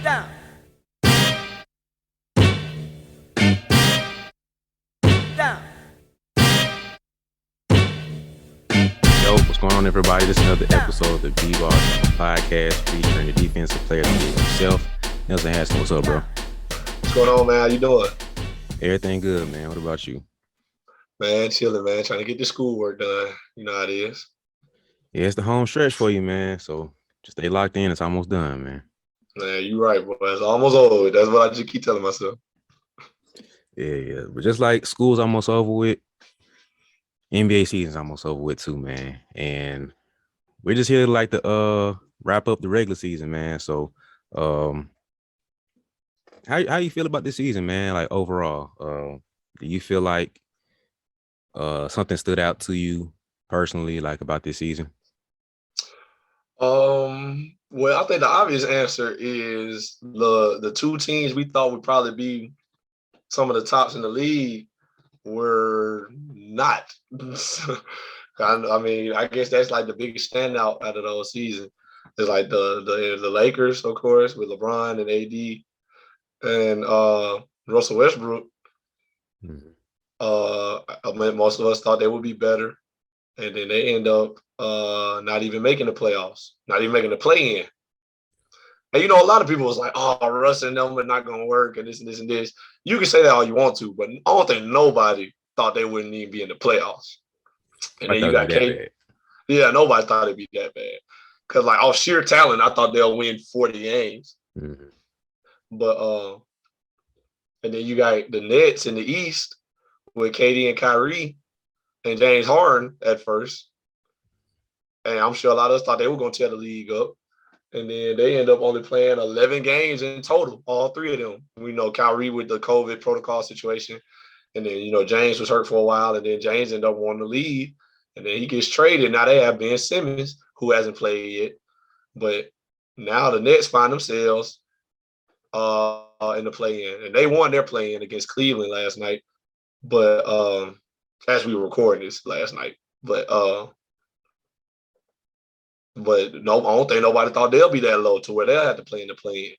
down. Down. Yo, what's going on, everybody? This is another episode of the BeBall podcast featuring the defensive player of the league himself, Nelson Haskell. What's up, bro? What's going on, man? How you doing? Everything good, man. What about you? Man, chilling, man. Trying to get the schoolwork done. You know how it is. Yeah, it's the home stretch for you, man. So just stay locked in. It's almost done, man. Man, you right, boy. It's almost over. That's what I just keep telling myself. Yeah. But just like school's almost over with, NBA season's almost over with too, man. And we're just here to wrap up the regular season, man. So how you feel about this season, man? Like overall, do you feel like something stood out to you personally, like about this season? Well, I think the obvious answer is the two teams we thought would probably be some of the tops in the league were not. I mean, I guess that's like the biggest standout out of the whole season. It's like the Lakers, of course, with LeBron and AD and Russell Westbrook. Mm-hmm. I mean, most of us thought they would be better, and then they end up not even making the playoffs, not even making the play-in. And you know, a lot of people was like, "Oh, Russ and them are not going to work," and this and this and this. You can say that all you want to, but I don't think nobody thought they wouldn't even be in the playoffs. And I then thought you it'd got be that Kate. bad. Yeah, nobody thought it'd be that bad. Because like off sheer talent, I thought they'll win 40 games. Mm-hmm. But and then you got the Nets in the East with KD and Kyrie and James Harden at first. And I'm sure a lot of us thought they were going to tear the league up. And then they end up only playing 11 games in total, all three of them. We know Kyrie with the COVID protocol situation. And then, you know, James was hurt for a while. And then James ended up wanting to leave. And then he gets traded. Now they have Ben Simmons, who hasn't played yet. But now the Nets find themselves in the play-in. And they won their play-in against Cleveland last night. But as we were recording this last night. But no, I don't think nobody thought they'll be that low to where they'll have to play in the play-in.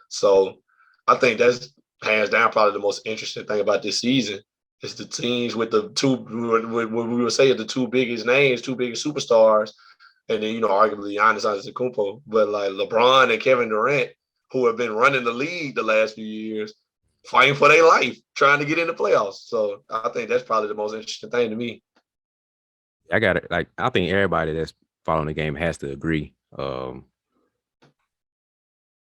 So I think that's hands down probably the most interesting thing about this season is the teams with the two, what we would say are the two biggest names, two biggest superstars, and then, you know, arguably Giannis Antetokounmpo, but like LeBron and Kevin Durant, who have been running the league the last few years, fighting for their life, trying to get in the playoffs. So I think that's probably the most interesting thing to me. I got it. Like, I think everybody that's following the game has to agree.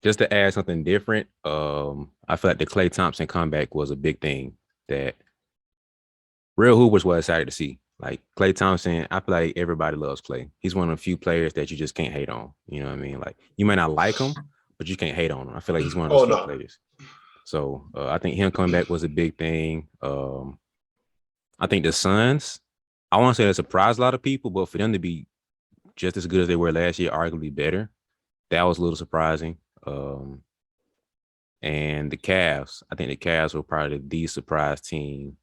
Just to add something different, I feel like the Klay Thompson comeback was a big thing that real hoopers were excited to see. Like Klay Thompson, I feel like everybody loves Klay. He's one of the few players that you just can't hate on. You know what I mean? Like you may not like him, but you can't hate on him. I feel like he's one of those few players. So I think him coming back was a big thing. I think the Suns, I want to say that surprised a lot of people, but for them to be just as good as they were last year, arguably better, that was a little surprising. And the Cavs, I think the Cavs were probably the surprise team.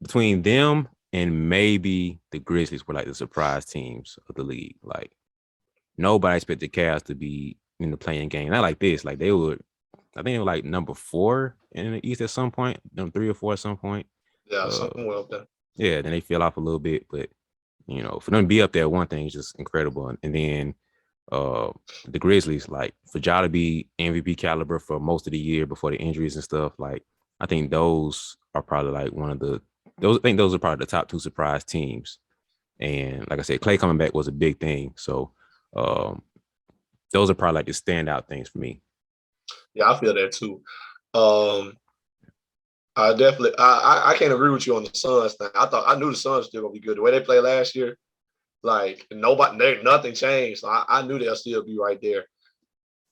Between them and maybe the Grizzlies were like the surprise teams of the league. Like nobody expected the Cavs to be in the playing game. Not like this. Like they would, I think they were like number 4 in the East at some point, number 3 or 4 at some point. Yeah, somewhere up there. Yeah, then they fell off a little bit, but you know, for them to be up there, one thing is just incredible. And then the Grizzlies, like for Ja to be MVP caliber for most of the year before the injuries and stuff, like I think those are probably like I think those are probably the top 2 surprise teams. And like I said, Klay coming back was a big thing. So those are probably like the standout things for me. Yeah, I feel that too. I definitely I can't agree with you on the Suns thing. I knew the Suns were still gonna be good. The way they played last year, like nothing changed. So I knew they'll still be right there.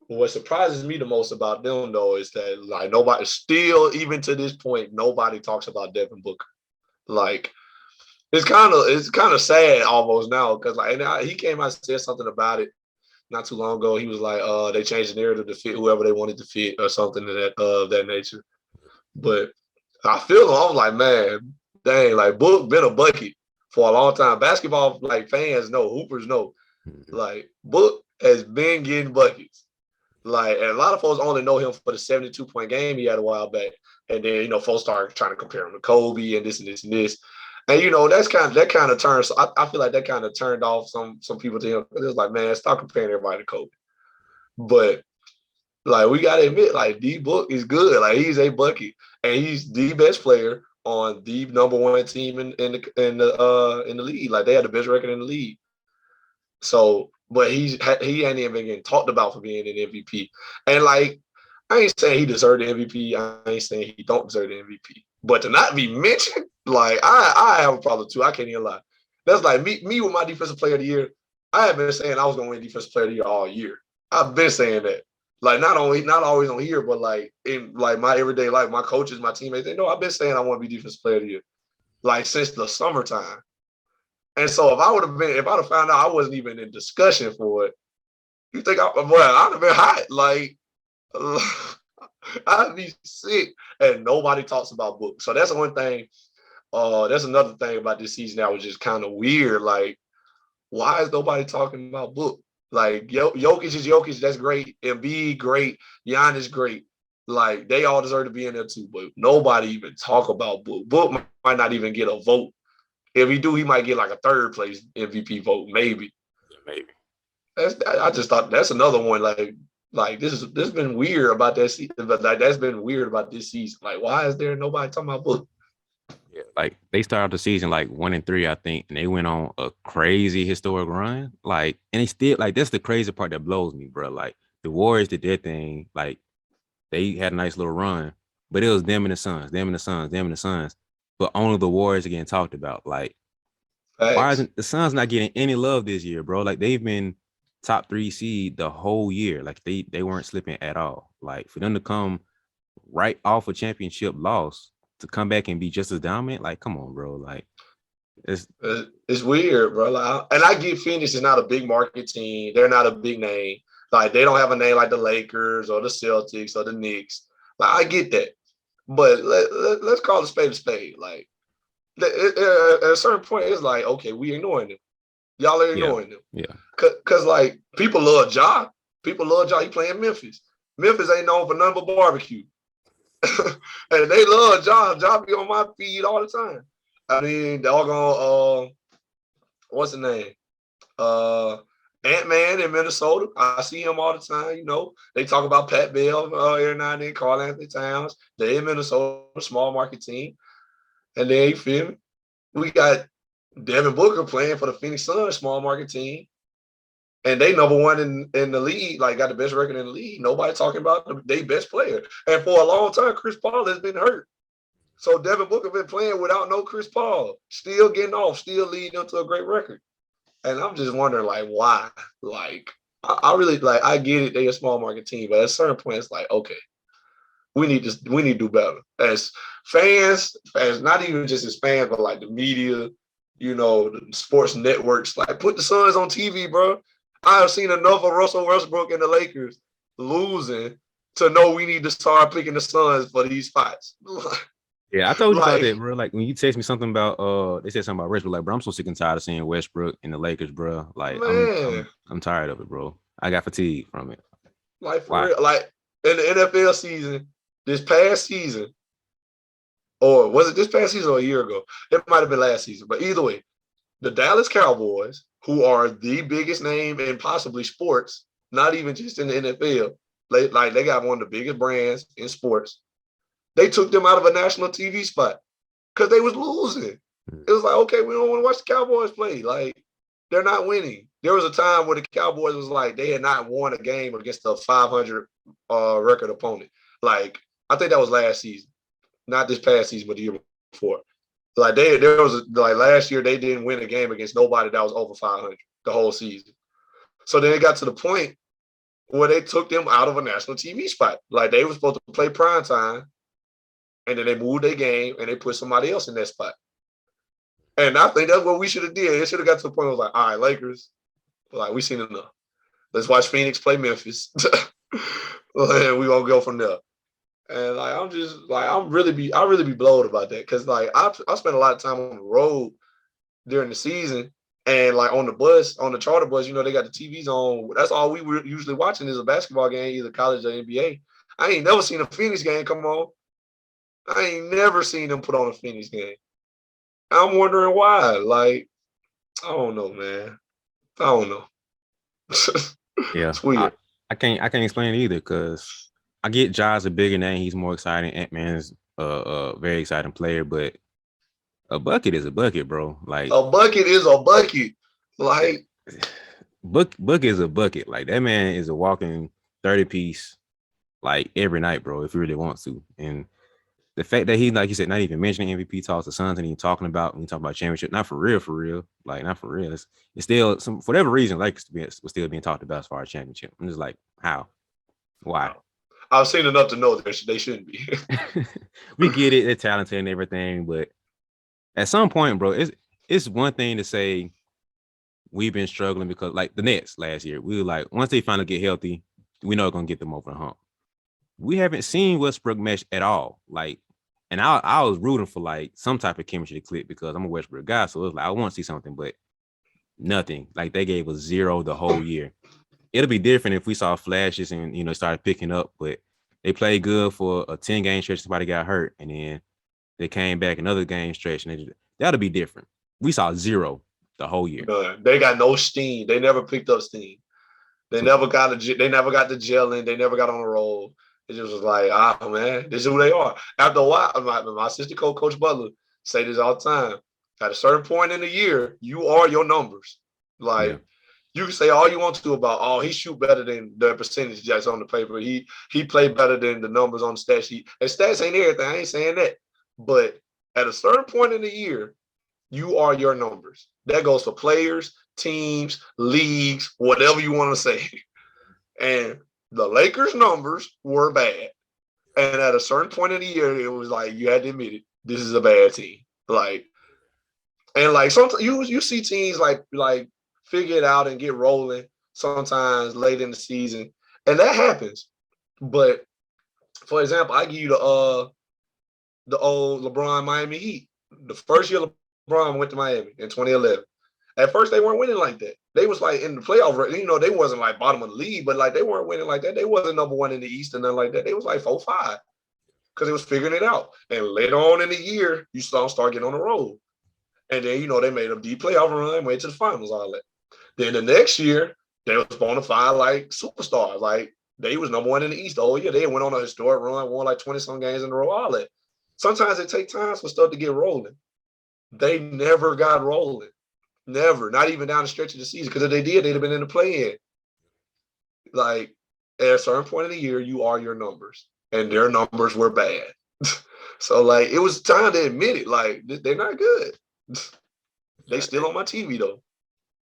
What surprises me the most about them though is that like nobody still, even to this point, nobody talks about Devin Booker. Like it's kind of sad almost now because like he came out and said something about it not too long ago. He was like, they changed the narrative to fit whoever they wanted to fit or something of that nature. But I feel him. I was like, man, dang, like Book been a bucket for a long time. Basketball like fans know, hoopers know. Like Book has been getting buckets. Like, and a lot of folks only know him for the 72-point game he had a while back. And then, folks start trying to compare him to Kobe and this and this and this. And that kind of turned. So I feel like that kind of turned off some people to him. It was like, man, stop comparing everybody to Kobe. But like, we gotta admit, like, D Book is good. Like, he's a bucket, and he's the best player on the #1 team in the league. Like, they had the best record in the league. So, but he ain't even getting talked about for being an MVP. And like, I ain't saying he deserved the MVP. I ain't saying he don't deserve the MVP. But to not be mentioned, like, I have a problem too. I can't even lie. That's like me with my defensive player of the year. I have been saying I was gonna win defensive player of the year all year. I've been saying that. Like, not always on here, but like in like my everyday life, my coaches, my teammates, they know I've been saying I want to be defensive player of the year. Like, since the summertime. And so if I'd have found out I wasn't even in discussion for it, you think I'd have been hot. Like, I'd be sick. And nobody talks about Book. So that's one thing. That's another thing about this season that was just kind of weird. Like, why is nobody talking about Book? Like, Jokic is Jokic, that's great. Embiid, great. Giannis, great. Like, they all deserve to be in there too, but nobody even talk about Book. Book might not even get a vote. If he do, he might get like a third place MVP vote, maybe. Maybe. I just thought that's another one. Like this has been weird about that season. But like, that's been weird about this season. Like, why is there nobody talking about Book? Yeah, like they started the season like 1-3, I think, and they went on a crazy historic run. Like, and they still like that's the crazy part that blows me, bro. Like the Warriors did their thing, like they had a nice little run, but it was them and the Suns, them and the Suns, them and the Suns. But only the Warriors are getting talked about. Like, why Facts. isn't the Suns not getting any love this year, bro? Like they've been top 3 seed the whole year. Like they weren't slipping at all. Like for them to come right off a championship loss to come back and be just as dominant, like come on, bro. Like It's weird, bro. Like, and I get Phoenix is not a big market team. They're not a big name. Like, they don't have a name like the Lakers or the Celtics or the Knicks. Like, I get that. But let's call a spade a spade. Like, at a certain point, it's like, okay, we ignoring them. Y'all are yeah, ignoring them. yeah. Cause like, people love Ja. People love Ja. He playing Memphis. Memphis ain't known for nothing but barbecue. And they love Ja. Ja be on my feed all the time. I mean, doggone, what's the name? Ant-Man in Minnesota. I see him all the time. They talk about Pat Bell every now and then, Karl Anthony Towns. They in Minnesota, small market team. And then, you feel me? We got Devin Booker playing for the Phoenix Suns, small market team. And they #1 in the league, like got the best record in the league. Nobody talking about their best player. And for a long time, Chris Paul has been hurt. So Devin Booker been playing without no Chris Paul, still getting off, still leading up to a great record. And I'm just wondering, like, why? Like, I really like. I get it; they're a small market team, but at a certain point, it's like, okay, we need to do better as fans, as not even just as fans, but like the media, the sports networks. Like, put the Suns on TV, bro. I have seen enough of Russell Westbrook and the Lakers losing to know we need to start picking the Suns for these spots. Yeah, I told you about Like, that, bro. Like when you text me something about they said something about Westbrook, like, bro, I'm so sick and tired of seeing Westbrook and the Lakers, bro. Like I'm man, I'm I'm tired of it, bro. I got fatigue from it. like, for Why? real. Like, in the NFL season, this past season, or was it this past season or a year ago? It might have been last season, but either way, the Dallas Cowboys, who are the biggest name in possibly sports, not even just in the NFL, they got one of the biggest brands in sports. They took them out of a national TV spot because they was losing. It was like, okay, we don't want to watch the Cowboys play. Like, they're not winning. There was a time where the Cowboys was like, they had not won a game against a 500 record opponent. Like, I think that was last season, not this past season, but the year before. Like, there was like last year, they didn't win a game against nobody that was over 500 the whole season. So then it got to the point where they took them out of a national TV spot. Like, they were supposed to play prime time, and then they moved their game and they put somebody else in that spot. And I think that's what we should have did. It should have got to the point where it was like, all right, Lakers, like, we seen enough. Let's watch Phoenix play Memphis. And we gonna go from there. And like, I'm just like, I really be blowed about that, because like I spent a lot of time on the road during the season, And like on the bus, on the charter bus, they got the TVs on. That's all we were usually watching is a basketball game, either college or NBA. I ain't never seen a Phoenix game come on. I ain't never seen them put on a Phoenix game. I'm wondering why. Like, I don't know, man. I don't know. Yeah, It's weird. I can't explain it either because I get Ja's a bigger name. He's more exciting. Ant-Man's a very exciting player, but a bucket is a bucket, bro. Like A bucket is a bucket. Like, Book is a bucket. Like that man is a walking 30 piece like every night, bro, if he really wants to. And the fact that he, like you said, not even mentioning MVP talks, the Suns and even talking about when you talk about championship, not for real, like not for real. It's still some for whatever reason, like was still being talked about as far as championship. I'm just like, how? Why? I've seen enough to know that they shouldn't be. We get it, they're talented and everything, but at some point, bro, it's one thing to say we've been struggling because like the Nets last year, we were like, once they finally get healthy, we know it's gonna get them over the hump. We haven't seen Westbrook mesh at all. Like, and I was rooting for like some type of chemistry to click because I'm a Westbrook guy, so it's like I want to see something, but nothing. Like they gave us zero the whole year. It'll be different if we saw flashes and started picking up, but they played good for a 10-game stretch. Somebody got hurt, and then they came back another game stretch, and that'll be different. We saw zero the whole year. They got no steam. They never picked up steam. They never got the gelling. They never got on a roll. It just was like, man, this is who they are. After a while, my assistant Coach Butler, say this all the time. At a certain point in the year, you are your numbers. Like you can say all you want to about, he shoot better than the percentage that's on the paper. He played better than the numbers on the stat sheet. And stats ain't everything. I ain't saying that. But at a certain point in the year, you are your numbers. That goes for players, teams, leagues, whatever you want to say. And the Lakers' numbers were bad. And at a certain point in the year, it was like you had to admit it. This is a bad team. Like sometimes you see teams like figure it out and get rolling sometimes late in the season, and that happens. But for example, I give you the old LeBron Miami Heat. The first year LeBron went to Miami in 2011. At first, they weren't winning like that. They was like in the playoff, they wasn't like bottom of the league, but like they weren't winning like that. They wasn't number one in the East and nothing like that. They was like 4-5 because they was figuring it out. And later on in the year, you start getting on the road. And then, they made a deep playoff run, went to the finals, all that. Then the next year, they was bona fide like superstars. Like they was number one in the East the whole year. They went on a historic run, won like 20-some games in a row, all that. Sometimes it takes time for stuff to get rolling. They never got rolling. Never. Not even down the stretch of the season. Because if they did, they'd have been in the play-in. Like, at a certain point in the year, you are your numbers. And their numbers were bad. So, like, it was time to admit it. Like, they're not good. They still on my TV, though.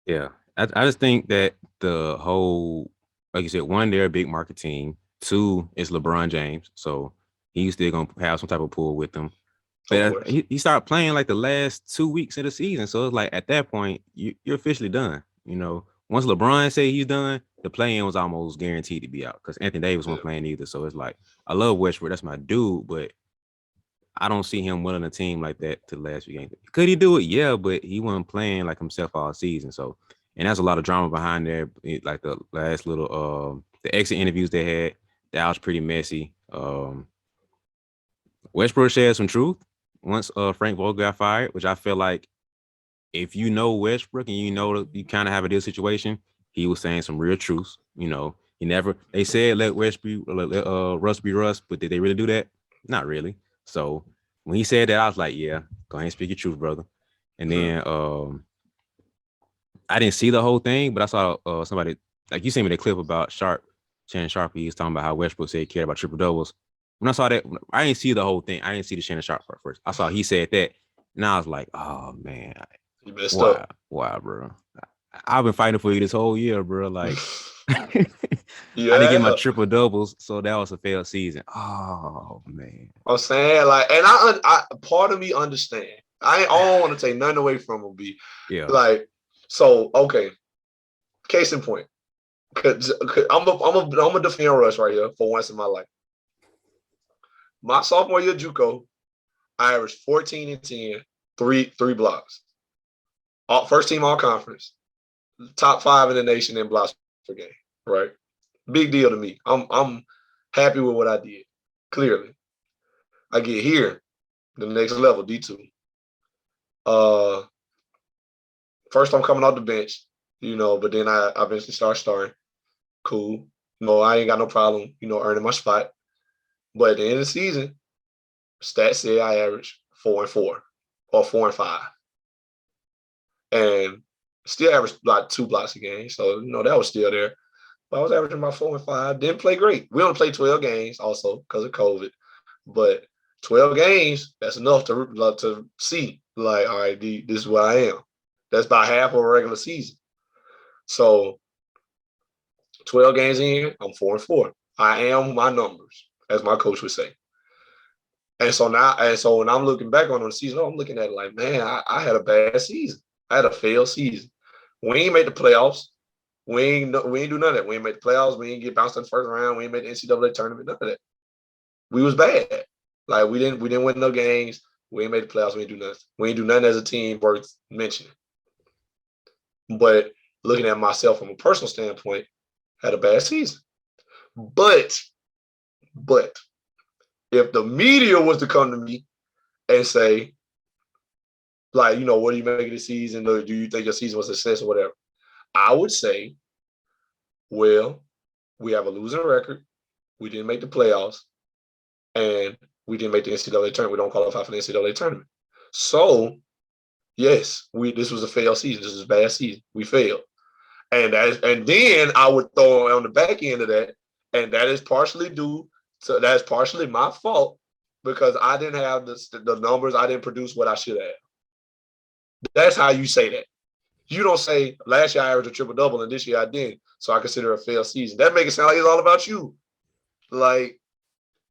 Yeah. I just think that the whole, like you said, one, they're a big market team. Two, it's LeBron James. So he's still going to have some type of pull with them. But he started playing like the last 2 weeks of the season. So it's like at that point, you're officially done. Once LeBron said he's done, the play-in was almost guaranteed to be out because Anthony Davis wasn't playing either. So it's like, I love Westbrook. That's my dude. But I don't see him winning a team like that to the last few games. Could he do it? Yeah, but he wasn't playing like himself all season. So, and that's a lot of drama behind there. Like the last little, the exit interviews they had, that was pretty messy. Westbrook shared some truth once Frank Vogel got fired, which I feel like if you know Westbrook and you kind of have a deal situation, he was saying some real truths. They said let Westbrook, Russ be Russ, but did they really do that? Not really. So when he said that, I was like, yeah, go ahead and speak your truth, brother. And then I didn't see the whole thing, but I saw somebody, like you sent me the clip about Shannon Sharpe. He was talking about how Westbrook said he cared about triple doubles. When I saw that, I didn't see the whole thing. I didn't see the Shannon Sharpe part first. I saw he said that, and I was like, oh man, you messed up. Wow, bro. I've been fighting for you this whole year, bro. Like, yeah. I didn't get my triple doubles, so that was a failed season. Oh man. I'm saying, like, and I part of me understand. I don't want to take nothing away from him. Yeah. Like, so okay. Case in point, cause I'm a defend Russ right here for once in my life. My sophomore year JUCO, I averaged 14 and 10, three blocks. First team all conference, top 5 in the nation in blocks per game. Right, big deal to me. I'm happy with what I did. Clearly, I get here, the next level, D2. First I'm coming off the bench, but then I eventually start starting. Cool. I ain't got no problem, earning my spot. But at the end of the season, stats say I average 4-4 or 4-5. And still averaged like 2 blocks a game. So, that was still there. But I was averaging about 4-5. Didn't play great. We only played 12 games also because of COVID. But 12 games, that's enough to see, like, all right, this is where I am. That's about half of a regular season. So 12 games in, I'm 4-4. I am my numbers, as my coach would say. And so when I'm looking back on the season, I'm looking at it like, man, I had a bad season. I had a failed season. We ain't made the playoffs. We ain't do none of that. We ain't made the playoffs. We ain't get bounced in the first round. We ain't made the NCAA tournament. None of that. We was bad. Like we didn't win no games. We ain't made the playoffs. We ain't do nothing. We ain't do nothing as a team worth mentioning. But looking at myself from a personal standpoint, had a bad season. But if the media was to come to me and say, like, what do you make of the season? Or do you think your season was a success or whatever? I would say, well, we have a losing record. We didn't make the playoffs. And we didn't make the NCAA tournament. We don't qualify for the NCAA tournament. So, yes, this was a failed season. This was a bad season. We failed. And then I would throw on the back end of that, and that is partially that's partially my fault because I didn't have the numbers. I didn't produce what I should have. That's how you say that. You don't say last year I averaged a triple-double and this year I didn't, so I consider it a failed season. That makes it sound like it's all about you. Like,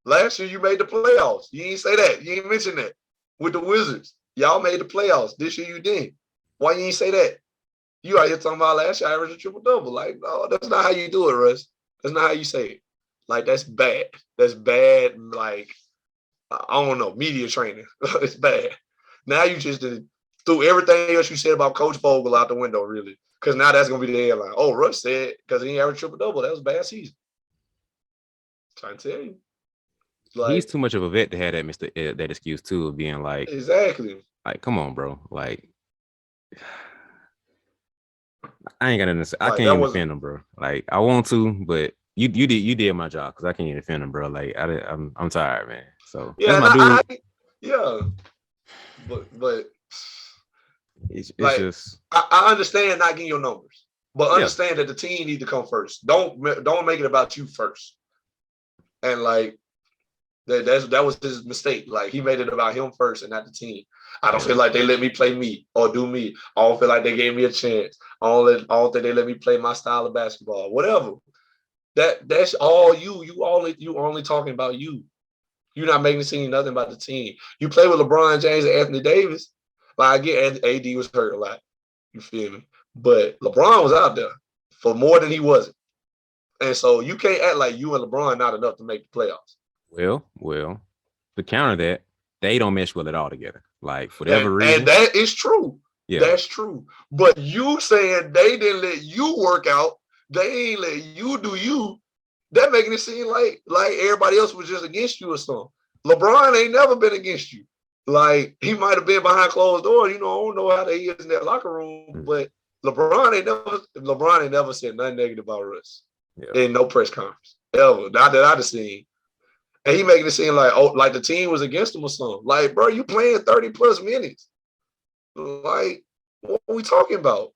last year you made the playoffs. You ain't say that. You ain't mention that with the Wizards. Y'all made the playoffs. This year you didn't. Why you ain't say that? You out here talking about last year I averaged a triple-double. Like, no, that's not how you do it, Russ. That's not how you say it. Like, that's bad. That's bad, like, I don't know, media training. It's bad. Now you just threw everything else you said about Coach Vogel out the window, really. Because now that's going to be the headline. Oh, Russ said because he averaged triple-double. That was a bad season. I'm trying to tell you. Like, he's too much of a vet to have that excuse, too, of being like. Exactly. Like, come on, bro. Like, I ain't got nothing to say. I can't even defend him, bro. Like, I want to, but you did my job because I can't even defend him, bro. Like, I'm tired, man. So yeah, that's my dude. Yeah, but it's like, just I understand not getting your numbers, but understand that the team need to come first. Don't make it about you first. And like that was his mistake. Like he made it about him first and not the team. I don't feel like they let me play me or do me. I don't feel like they gave me a chance. I don't think they let me play my style of basketball. Whatever. That's all you. You only talking about you. You're not making it seem nothing about the team. You play with LeBron James and Anthony Davis. Like I get AD was hurt a lot. You feel me? But LeBron was out there for more than he wasn't. And so you can't act like you and LeBron not enough to make the playoffs. Well, to counter that, they don't mesh well at all together. Like for whatever reason. And that is true. Yeah. That's true. But you saying they didn't let you work out, they ain't let you do you, that making it seem like everybody else was just against you or something. LeBron ain't never been against you. Like he might have been behind closed doors. I don't know how they is in that locker room, but LeBron ain't never said nothing negative about Russ in no press conference ever. Not that I've seen. And he making it seem like like the team was against him or something. Like, bro, you playing 30 plus minutes. Like, what are we talking about?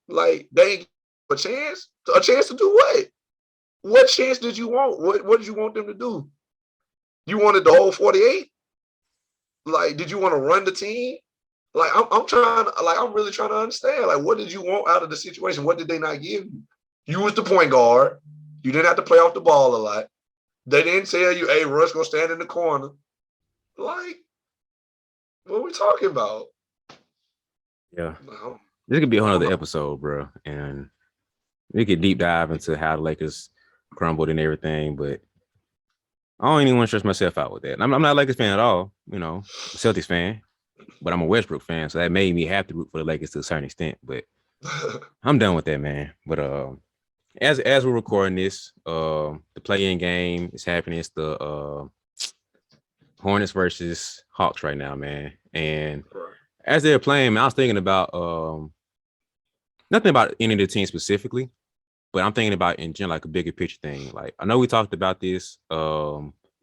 Like, they ain't a chance to do what? What chance did you want? What did you want them to do? You wanted the whole 48? Like, did you want to run the team? Like, I'm really trying to understand. Like, what did you want out of the situation? What did they not give you? You was the point guard. You didn't have to play off the ball a lot. They didn't tell you, hey, Russ gonna stand in the corner. Like, what are we talking about? Yeah. This could be a whole other episode, bro. And we could deep dive into how the Lakers crumbled and everything, but I don't even want to stress myself out with that. I'm not a Lakers fan at all, Celtics fan. but I'm a Westbrook fan, so that made me have to root for the Lakers to a certain extent. But I'm done with that, man. But as we're recording this, the play-in game is happening. It's the Hornets versus Hawks right now, man. And Right. as they're playing, man, I was thinking about nothing about any of the teams specifically, but I'm thinking about in general, like a bigger picture thing. Like I know we talked about this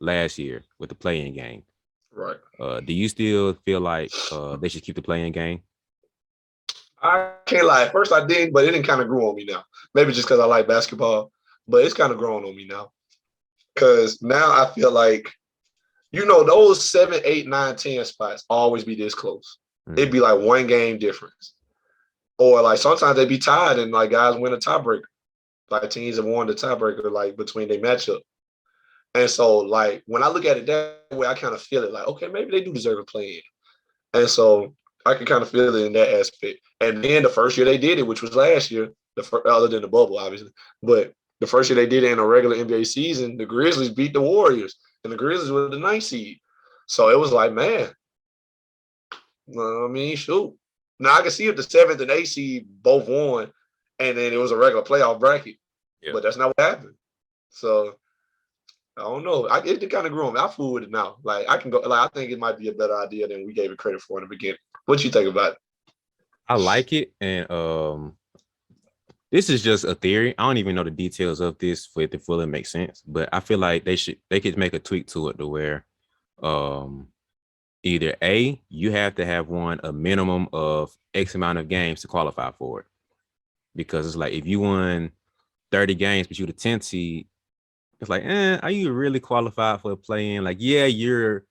last year with the play-in game. Right. Do you still feel like they should keep the play-in game? I can't lie. At first I did, but it didn't kind of grow on me now. Maybe just because I like basketball, but it's kind of growing on me now. Because now I feel like, those 7, 8, 9, 10 spots always be this close. It'd be like one game difference. Or like sometimes they'd be tied and like guys win a tiebreaker. Like teams have won the tiebreaker like between their matchup. And so like when I look at it that way, I kind of feel it like, okay, maybe they do deserve a play in. And so I can kind of feel it in that aspect. And then the first year they did it, which was last year, other than the bubble, obviously, but the first year they did it in a regular NBA season, the Grizzlies beat the Warriors, and the Grizzlies were the 9th seed. So it was like, man, I mean, shoot. Now I can see if the 7th and 8th seed both won, and then it was a regular playoff bracket, Yeah. but that's not what happened. So I don't know. It kind of grew on me. I fool with it now. Like I can go. Like I think it might be a better idea than we gave it credit for in the beginning. What you think about it? I like it, and this is just a theory. I don't even know the details of this for it to fully make sense, but I feel like they could make a tweak to it to where um either A, you have to have won a minimum of X amount of games to qualify for it. Because it's like if you won 30 games, but you're the 10th seed, it's like, are you really qualified for a play-in? Like, yeah, you're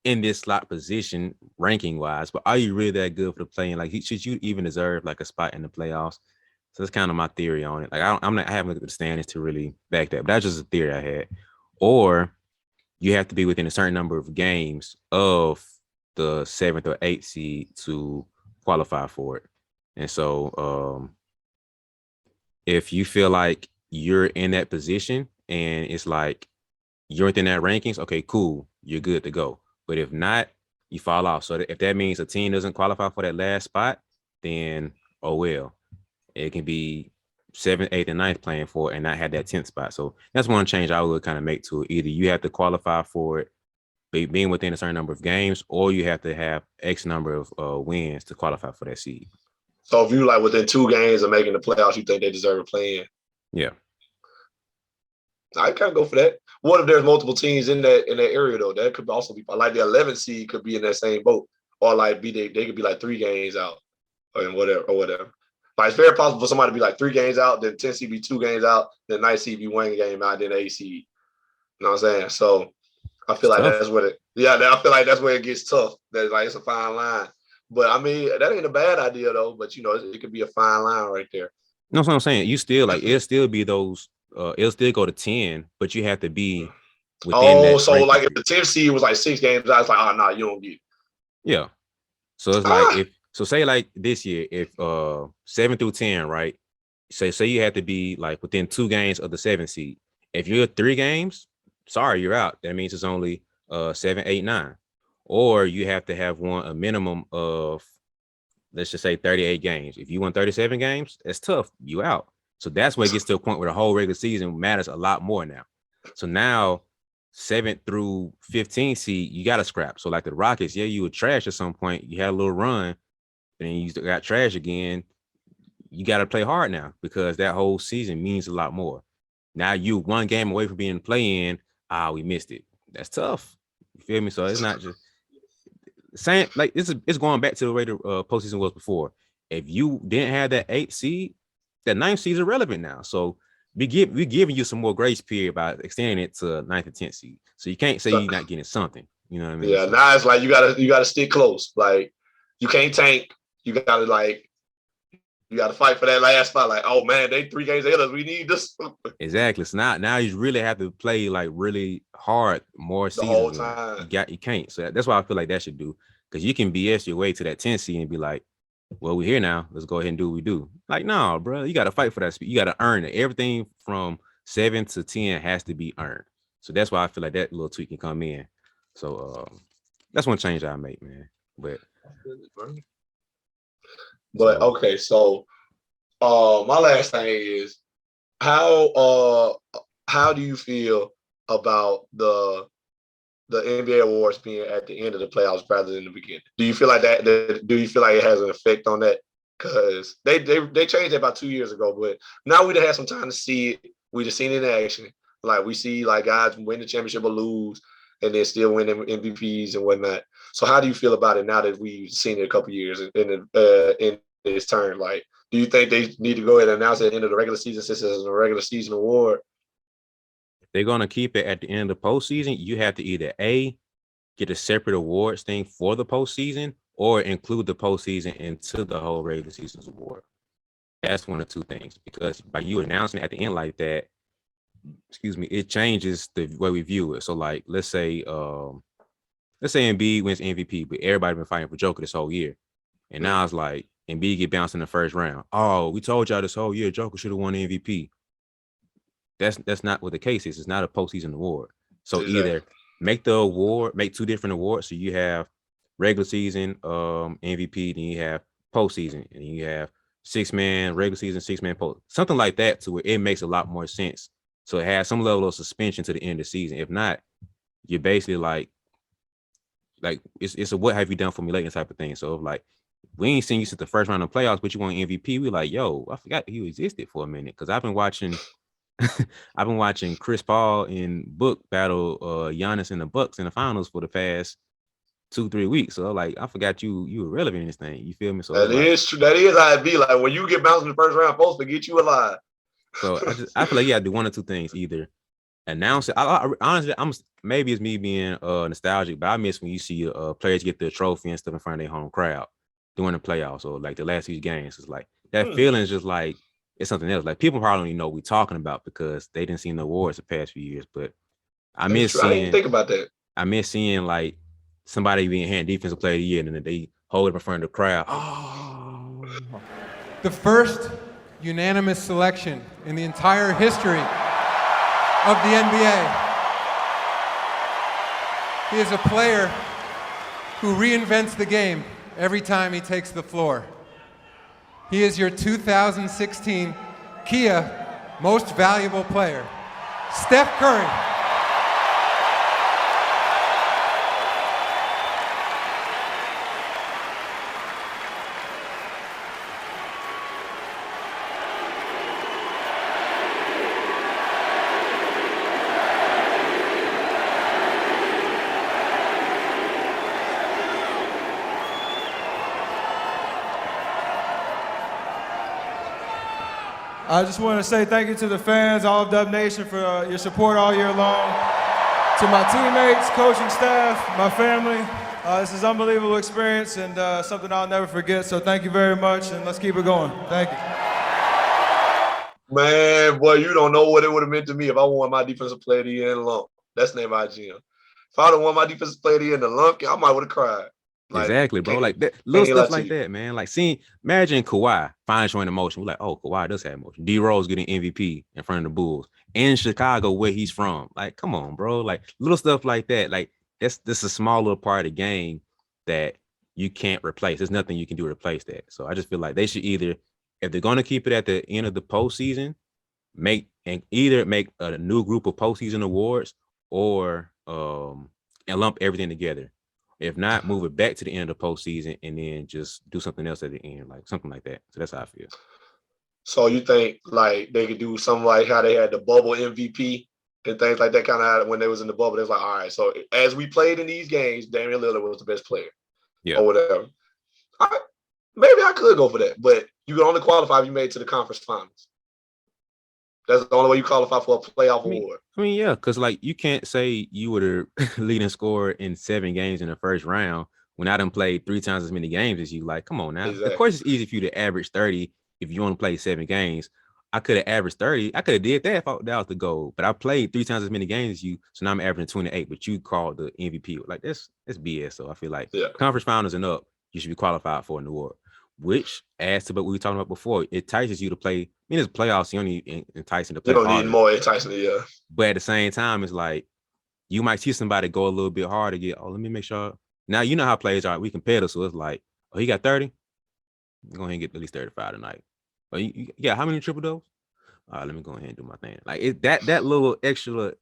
in this slot position ranking wise, but are you really that good for the play-in? Like, should you even deserve like a spot in the playoffs? So that's kind of my theory on it. Like, I haven't looked at the standings to really back that, but that's just a theory I had. Or you have to be within a certain number of games of the 7th or 8th seed to qualify for it. And so if you feel like you're in that position and it's like you're within that rankings, okay, cool, you're good to go. But if not, you fall off. So if that means a team doesn't qualify for that last spot, then oh well. It can be 7th, 8th, and 9th playing for it and not have that 10th spot. So that's one change I would kind of make to it. Either you have to qualify for it being within a certain number of games, or you have to have X number of wins to qualify for that seed. So if you like within 2 games of making the playoffs, you think they deserve a play in? Yeah. I kind of go for that. What if there's multiple teams in that area though? That could also be like the 11th seed could be in that same boat, or like they could be like 3 games out, or whatever. Like it's very possible for somebody to be like 3 games out, then 10 seed be 2 games out, then 9 seed be 1 game out, then 8 seed. You know what I'm saying? So I feel It's like tough. that's what it. Yeah, I feel like that's where it gets tough. That like it's a fine line. But I mean, that ain't a bad idea though. But it could be a fine line right there. You know what I'm saying? You still like it'll still be those it'll still go to 10, but you have to be within Oh, that so ranking like if group. the 10th seed was like 6 games out, it's like, oh no, you don't get it. Yeah. So it's like Ah, if so say like this year, if 7 through 10, right? Say you have to be like within 2 games of the 7th seed. If you're 3 games, sorry, you're out. That means it's only 7, 8, 9. Or you have to have won a minimum of let's just say 38 games. If you won 37 games, that's tough. You out. So that's where it gets to a point where the whole regular season matters a lot more now. So now 7th through 15th seed, you got to scrap. So like the Rockets, yeah, you were trash at some point. You had a little run, and then you got trash again. You got to play hard now because that whole season means a lot more. Now you 1 game away from being play-in. We missed it. That's tough. You feel me? So it's not just same like it's going back to the way the postseason was before. If you didn't have that 8th seed, that 9th seed is irrelevant now. So we giving you some more grace period by extending it to 9th and 10th seed. So you can't say so, you're not getting something. You know what I mean? yeah, So now it's like you gotta stick close. Like you can't tank. You gotta fight for that last spot. Like, oh man, they 3 games ahead of us. We need this exactly. So now you really have to play like really hard more the whole seasons now. time. You can't. So that's why I feel like that should do because you can BS your way to that 10th seed and be like, well, we're here now. Let's go ahead and do what we do. Like, no, bro, you got to fight for that speed. You got to earn it. Everything from 7 to 10 has to be earned. So that's why I feel like that little tweak can come in. So that's one change I make, man. But But okay, so my last thing is how do you feel about the NBA awards being at the end of the playoffs rather than the beginning? Do you feel like that? Do you feel like it has an effect on that? Because they changed it about 2 years ago, but now we'd have had some time to see it. We just seen it in action. Like we see like guys win the championship or lose, and then still win MVPs and whatnot. So how do you feel about it now that we've seen it a couple years in this turn? Like, do you think they need to go ahead and announce it at the end of the regular season since it's a regular season award? If they're gonna keep it at the end of the postseason, you have to either get a separate awards thing for the postseason or include the postseason into the whole regular season's award. That's one of two things, because by you announcing it at the end like that, it changes the way we view it. So like let's say Embiid wins MVP, but everybody been fighting for Joker this whole year. And now it's like Embiid get bounced in the first round. Oh, we told y'all this whole year Joker should have won MVP. That's not what the case is. It's not a postseason award. So either make the award, make two different awards. So you have regular season MVP, then you have postseason, and you have 6-man regular season, 6-man post, something like that, to where it makes a lot more sense. So it has some level of suspension to the end of the season. If not, you're basically like it's a what have you done for me lately type of thing. So if like we ain't seen you since the first round of playoffs, but you won MVP, we like, yo, I forgot you existed for a minute, because I've been watching Chris Paul and Book battle Giannis and the Bucks in the finals for the past 2-3 weeks. So like I forgot you were relevant in this thing. You feel me? So that is true. That is how it be. Like when you get bounced in the first round, folks forget you alive. So I feel like you gotta do one or two things. Either announce it. I honestly, maybe it's me being nostalgic, but I miss when you see players get their trophy and stuff in front of their home crowd during the playoffs or like the last few games. It's like that feeling is just like it's something else. Like people probably don't even know what we're talking about because they didn't see the awards the past few years. But I miss seeing. I didn't think about that. I miss seeing like somebody being hand defensive player of the year and then they hold it in front of the crowd. Oh. The first unanimous selection in the entire history of the NBA. He is a player who reinvents the game every time he takes the floor. He is your 2016 Kia Most Valuable Player, Steph Curry. I just want to say thank you to the fans, all of Dub Nation, for your support all year long. To my teammates, coaching staff, my family, this is an unbelievable experience and something I'll never forget. So thank you very much, and let's keep it going. Thank you. Man, boy, you don't know what it would have meant to me if I won my defensive player of the year in the lump. That's the name of my GM. If I'd have won my defensive player of the year in the lump, I might would have cried. Like, exactly, bro. Like that little stuff like that, man. Like imagine Kawhi finally showing emotion. We're like, oh, Kawhi does have emotion. D-Rose getting MVP in front of the Bulls in Chicago, where he's from. Like, come on, bro. Like little stuff like that. Like this is a small little part of the game that you can't replace. There's nothing you can do to replace that. So I just feel like they should either, if they're going to keep it at the end of the postseason, make a new group of postseason awards or and lump everything together. If not, move it back to the end of the postseason and then just do something else at the end, like something like that. So that's how I feel. So you think like they could do something like how they had the bubble MVP and things like that, kind of when they was in the bubble, they was like, all right, so as we played in these games, Damian Lillard was the best player. Yeah. Or whatever. Maybe I could go for that, but you can only qualify if you made it to the conference finals. That's the only way you qualify for a playoff award. I mean, yeah, because like you can't say you were the leading scorer in 7 games in the first round when I done played 3 times as many games as you. Like, come on now. Exactly. Of course, it's easy for you to average 30 if you only play 7 games. I could have averaged 30. I could have did that if that was the goal. But I played 3 times as many games as you, so now I'm averaging 28. But you called the MVP. Like that's BS. So I feel like conference finals and up, you should be qualified for an award. Which adds to what we were talking about before. It entices you to play. I mean, it's playoffs. You only enticing to play. You don't need more enticing, yeah. But at the same time, it's like you might see somebody go a little bit harder. Let me make sure Now you know how players are. We competitive, so it's like, oh, he got 30. Go ahead and get at least 35 tonight. But you got how many triple doubles? All right, let me go ahead and do my thing. Like that little extra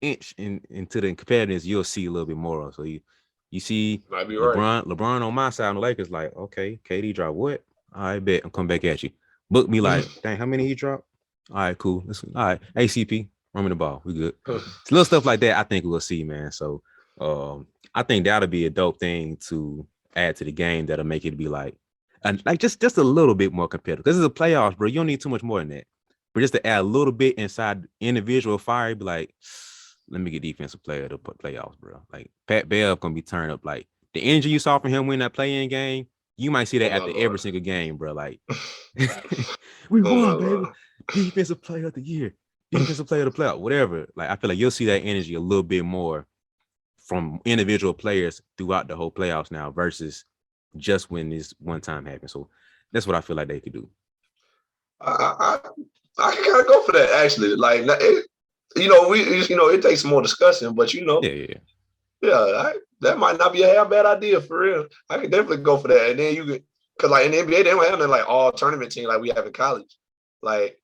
inch into the competitiveness, you'll see a little bit more. So you see Might be right. LeBron on my side on the Lakers, like, okay, KD dropped what? I bet I'm coming back at you. Book me like, dang, how many he dropped? All right, cool. All right, ACP, run me the ball. We good. It's little stuff like that I think we'll see, man. So I think that'll be a dope thing to add to the game that'll make it be like just a little bit more competitive. Because it's a playoffs, bro. You don't need too much more than that. But just to add a little bit inside individual fire, be like, let me get defensive player to put playoffs, bro. Like Pat Bev gonna be turned up. Like the energy you saw from him win that play-in game, you might see that Oh, after my every Lord. single game, bro. Like we Oh, my won, baby. Lord. Defensive player of the year, defensive player of the playoff, whatever. Like I feel like you'll see that energy a little bit more from individual players throughout the whole playoffs now versus just when this one time happened. So that's what I feel like they could do. I can kind of go for that actually. Like, it takes more discussion, but that might not be a half bad idea for real. I could definitely go for that, and then you could, because like in the NBA they don't have nothing like all tournament team like we have in college. Like,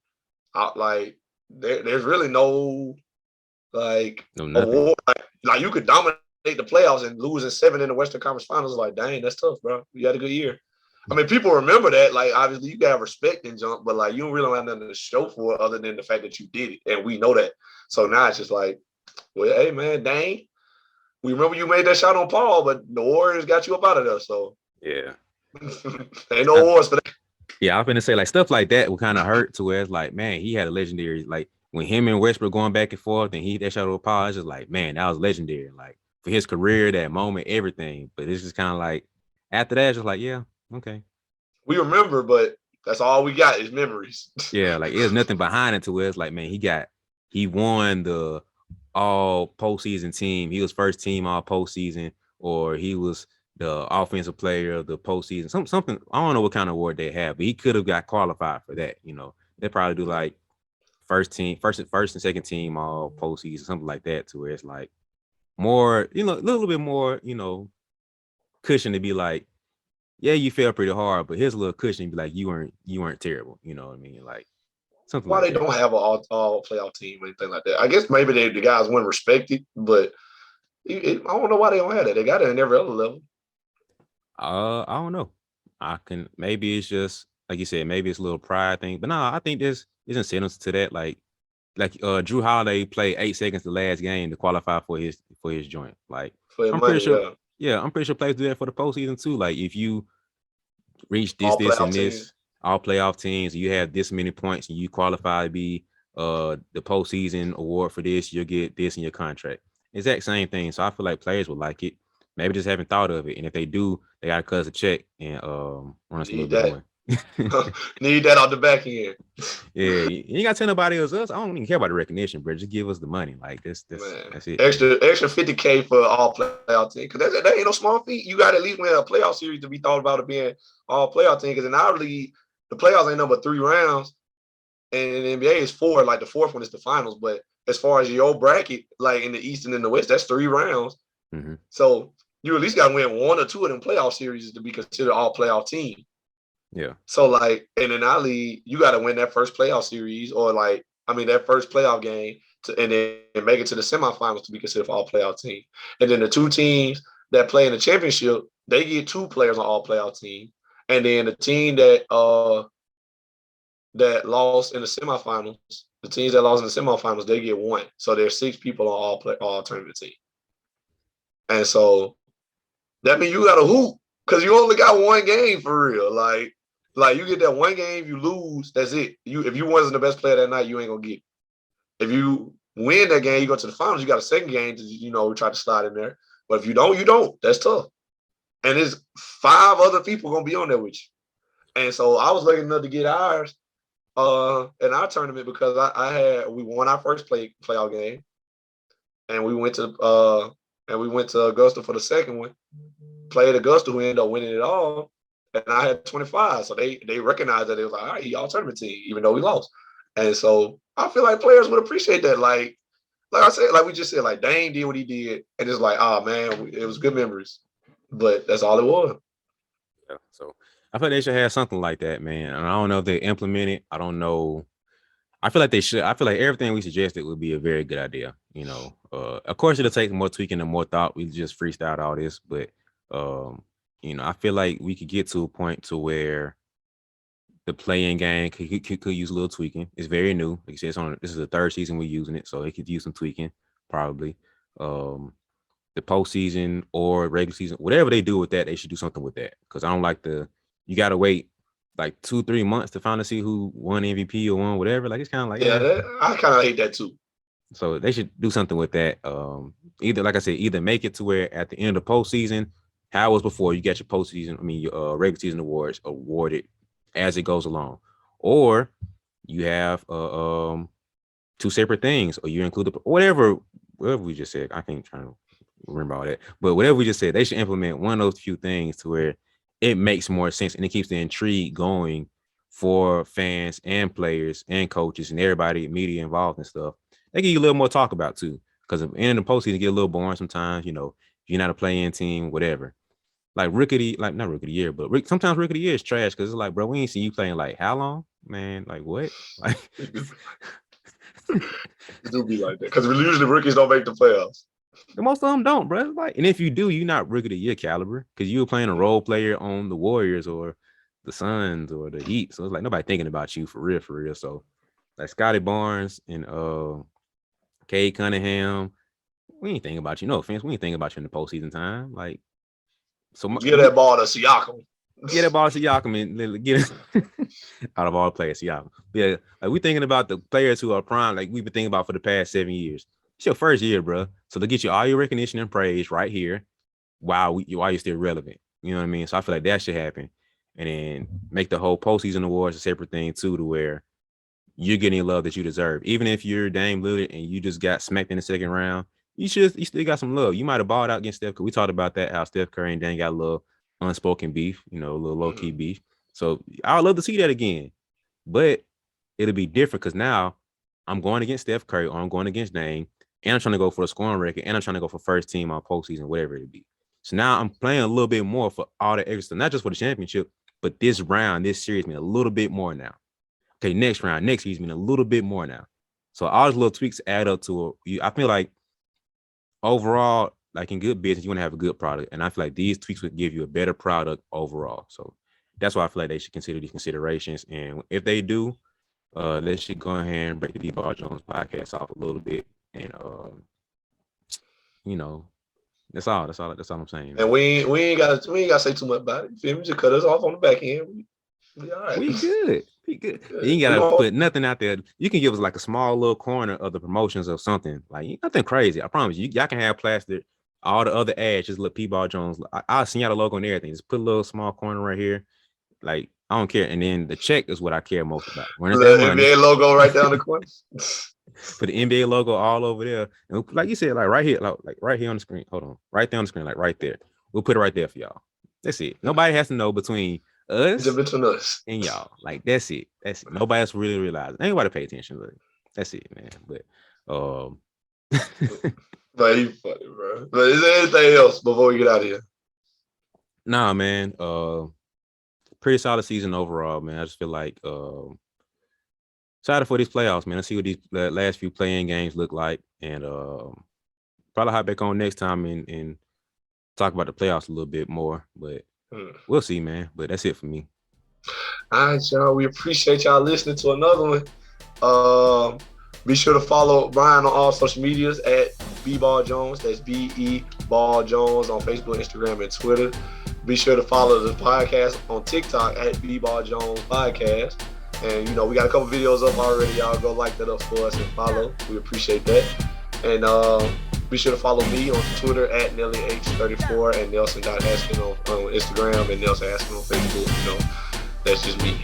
there's really no like nothing. award. Like you could dominate the playoffs and lose in 7 in the Western Conference Finals. Like, dang, that's tough, bro. You had a good year. I mean, people remember that. Like, obviously, you got to have respect and jump, but like, you don't really have nothing to show for it other than the fact that you did it, and we know that. So now it's just like, well, hey, man, dang, we remember you made that shot on Paul, but the Warriors got you up out of there. So yeah, ain't no awards for that. Yeah, I was gonna say like stuff like that would kind of hurt to where it's like, man, he had a legendary like when him and Westbrook going back and forth, and that shot on Paul. It's just like, man, that was legendary. Like for his career, that moment, everything. But it's just kind of like after that, it's just like, yeah, okay. We remember, but that's all we got is memories. Yeah, like there's nothing behind it to where it's like, man, he won the all postseason team. He was first team all postseason, or he was the offensive player of the postseason. Something I don't know what kind of award they have, but he could have got qualified for that. They probably do like first and second team all postseason, something like that, to where it's like more, a little bit more, cushion to be like, yeah, you fell pretty hard, but here's a little cushion to be like, you weren't terrible. You know what I mean? Like something Why like they that. don't have an all playoff team or anything like that? I guess maybe the guys weren't respected, but I don't know why they don't have that. They got it in every other level. I don't know. Maybe it's just like you said, maybe it's a little pride thing. But no, I think there's incentives to that. Like Drew Holiday played 8 seconds the last game to qualify for his joint. Like For I'm money, pretty sure, yeah, I'm pretty sure players do that for the postseason too. Like if you reach all this, and playoff this, teams. all playoff teams, you have this many points, and you qualify to be the postseason award for this, you'll get this in your contract. Exact same thing. So I feel like players would like it. Maybe just haven't thought of it. And if they do, they gotta cut us a check and run us a little bit more. Need that on the back end. Yeah, you ain't gotta tell nobody else. I don't even care about the recognition, bro. Just give us the money. Like that's it. Extra $50K for all playoff team, because that ain't no small feat. You got to at least win a playoff series to be thought about it being all playoff team. Because in our league, the playoffs ain't number 3 rounds, and in the NBA is 4. Like the 4th one is the finals. But as far as your bracket, like in the East and in the West, that's 3 rounds. Mm-hmm. So you at least got to win 1 or 2 of them playoff series to be considered all playoff team. Yeah. So like, and in our league, you got to win that first playoff series, or that first playoff game, and then make it to the semifinals to be considered for all playoff team. And then the 2 teams that play in the championship, they get 2 players on all playoff team. And then the team that lost in the semifinals, they get 1. So there's 6 people on all tournament team. And so that means you got to hoop, because you only got 1 game for real. Like you get that 1 game, you lose, that's it. If you wasn't the best player that night, you ain't gonna get it. If you win that game, you go to the finals, you got a second game to, try to slide in there. But if you don't, you don't. That's tough. And there's 5 other people gonna be on there with you. And so I was lucky enough to get ours in our tournament, because we won our first playoff game, and we went to Augusta for the second one. Played Augusta, who ended up winning it all. And I had 25. So they recognized that. It was like, all right, y'all tournament team, even though we lost. And so I feel like players would appreciate that. Like I said, like we just said, like Dame did what he did. And it's like, oh man, it was good memories. But that's all it was. Yeah, so I feel like they should have something like that, man. And I don't know if they implement it. I don't know. I feel like they should. I feel like everything we suggested would be a very good idea. Of course, it'll take more tweaking and more thought. We just freestyled all this, but I feel like we could get to a point to where the playing game could use a little tweaking. It's very new. Like you said, this is the third season we're using it, so it could use some tweaking probably. The postseason or regular season, whatever they do with that, they should do something with that. Because I don't like you got to wait like 2-3 months to finally see who won MVP or won whatever. Like it's kind of like I kind of hate that too. So they should do something with that. Either like I said, either make it to where at the end of the postseason, how it was before, you get your postseason, your regular season awards awarded as it goes along, or you have two separate things, or you include whatever we just said. I can't try to remember all that, but whatever we just said, they should implement one of those few things to where it makes more sense and it keeps the intrigue going for fans and players and coaches and everybody, media involved and stuff. They give you a little more talk about too, because at the end of the postseason get a little boring sometimes. If you're not a play-in team, whatever. Like not rookie of the year, but sometimes rookie of the year is trash because it's like, bro, we ain't seen you playing like how long, man? Like what? Like it do be like that because usually rookies don't make the playoffs. Most of them don't, bro. Like, and if you do, you're not rookie of the year caliber because you were playing a role player on the Warriors or the Suns or the Heat. So it's like nobody thinking about you for real. So like Scotty Barnes and Cade Cunningham, we ain't thinking about you. No offense, we ain't thinking about you in the postseason time. Like, so get that ball to Siakam. Get that ball to Siakam and get it out of all players, Siakam. Yeah, like we thinking about the players who are prime, like we've been thinking about for the past 7 years. It's your first year, bro. So to get you all your recognition and praise right here, while you're still relevant. You know what I mean? So I feel like that should happen, and then make the whole postseason awards a separate thing too, to where you're getting love that you deserve. Even if you're Dame Lillard and you just got smacked in the second round, you still got some love. You might have balled out against Steph, because we talked about that, how Steph Curry and Dame got a little unspoken beef, a little low-key beef. So I would love to see that again. But it'll be different because now I'm going against Steph Curry or I'm going against Dame, and I'm trying to go for a scoring record, and I'm trying to go for first team on postseason, whatever it be. So now I'm playing a little bit more for all the extra stuff, not just for the championship, but this round, this series mean a little bit more now. Okay, next round, next series mean a little bit more now. So all those little tweaks add up to I feel like overall, like in good business, you want to have a good product. And I feel like these tweaks would give you a better product overall. So that's why I feel like they should consider these considerations. And if they do, they should go ahead and break the BeBall Jones podcast off a little bit. And that's all I'm saying. And we ain't gotta say too much about it. You feel me? Just cut us off on the back end. We all right. We good. You ain't gotta put nothing out there. You can give us like a small little corner of the promotions of something, like nothing crazy. I promise you. Y'all can have plastered all the other ads. Just look BeBall Jones. I'll send y'all the logo and everything. Just put a little small corner right here. Like I don't care. And then the check is what I care most about. The NBA logo right down the corner. Put the NBA logo all over there. And like you said, like right here, like right here on the screen. Hold on. Right there on the screen, like right there. We'll put it right there for y'all. That's it. Nobody has to know between us and y'all. Like that's it. Nobody else really realizes. Anybody pay attention. Really. That's it, man. But But you funny, bro. But is there anything else before we get out of here? Nah, man. Pretty solid season overall, man. I just feel like excited for these playoffs, man. Let's see what these last few playing games look like, and probably hop back on next time and talk about the playoffs a little bit more. But we'll see, man. But that's it for me. All right, y'all. We appreciate y'all listening to another one. Be sure to follow Brian on all social medias at BeBall Jones. That's BeBall Jones on Facebook, Instagram, and Twitter. Be sure to follow the podcast on TikTok at BeBall Jones Podcast. And, we got a couple videos up already. Y'all go like that up for us and follow. We appreciate that. And be sure to follow me on Twitter at NellyH34 and Nelson.Askin on Instagram and Nelson Askin on Facebook. That's just me.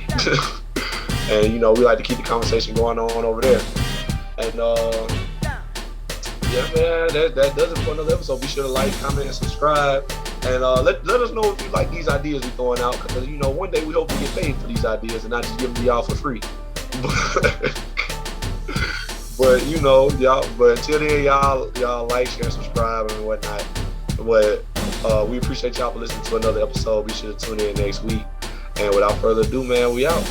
And, we like to keep the conversation going on over there. And, yeah, man, that does it for another episode. Be sure to like, comment, and subscribe. And let us know if you like these ideas we're throwing out. Because, one day we hope to get paid for these ideas and not just give them to y'all for free. But, y'all, but until then, y'all like, share, subscribe, and whatnot. But We appreciate y'all for listening to another episode. Be sure to tune in next week. And without further ado, man, we out.